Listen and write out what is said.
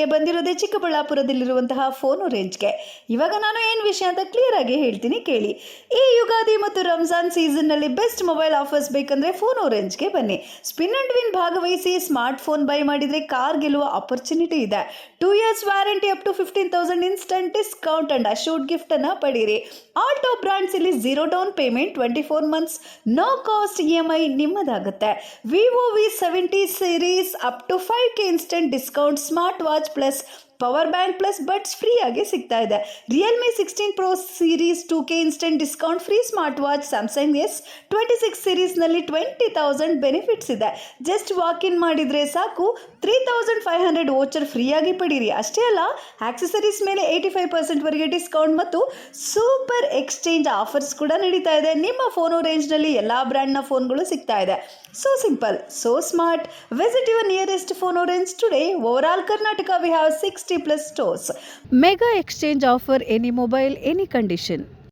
ಮಾರಾಟಕ್ಕೆ ಬಂದಿರೋದೇ ಚಿಕ್ಕಬಳ್ಳಾಪುರದಲ್ಲಿರುವಂತಹ ಫೋನ್ ರೇಂಜ್ಗೆ. ಇವಾಗ ನಾನು ಏನು ವಿಷಯ ಅಂತ ಕ್ಲಿಯರ್ ಆಗಿ ಹೇಳ್ತೀನಿ ಕೇಳಿ. ಈ ಯುಗಾದಿ ಮತ್ತು ರಂಜಾನ್ ಸೀಸನ್ನಲ್ಲಿ ಬೆಸ್ಟ್ ಮೊಬೈಲ್ ಆಫರ್ಸ್ ಬೇಕಂದ್ರೆ ಫೋನ್ ರೇಂಜ್ಗೆ ಬನ್ನಿ. ಸ್ಪಿನ್ ಅಂಡ್ ವಿನ್ ಭಾಗವಹಿಸಿ ಸ್ಮಾರ್ಟ್ ಫೋನ್ ಬೈ ಮಾಡಿದರೆ ಕಾರ್ ಗೆಲ್ಲುವ ಆಪರ್ಚುನಿಟಿ ಇದೆ. 2 years warranty up to 15,000 instant discount and assured gift ಅನ್ನು ಪಡೀರಿ. ಆಲ್ ಟಾಪ್ ಬ್ರಾಂಡ್ಸ್ ಇಲ್ಲಿ 0 down payment, 24 months no cost EMI ನಿಮ್ಮದಾಗುತ್ತೆ. Vivo V70 series up to 5K instant discount, smart watch plus power bank plus buds free ಆಗಿ ಸಿಗ್ತಾ ಇದೆ. Realme 16 Pro series 2K instant discount, free smart watch. Samsung S26 ಸೀರೀಸ್ನಲ್ಲಿ 20,000 benefits ಇದೆ. Just walk in ಮಾಡಿದರೆ ಸಾಕು, 3,500 voucher ಫ್ರೀಯಾಗಿ ಪಡೀರಿ. ಅಷ್ಟೇ ಅಲ್ಲ, accessories ಮೇಲೆ 85% ವರೆಗೆ ಡಿಸ್ಕೌಂಟ್ ಮತ್ತು ಸೂಪರ್ ಎಕ್ಸ್ಚೇಂಜ್ ಆಫರ್ಸ್ ಕೂಡ ನಡೀತಾ ಇದೆ. ನಿಮ್ಮ ಫೋನು ರೇಂಜ್ನಲ್ಲಿ ಎಲ್ಲ ಬ್ರ್ಯಾಂಡ್ನ ಫೋನ್ಗಳು ಸಿಗ್ತಾ ಇದೆ. So simple, so smart. Visit your nearest Phono Range today. Overall Karnataka we have 60+ stores. Mega exchange offer, any mobile, any condition.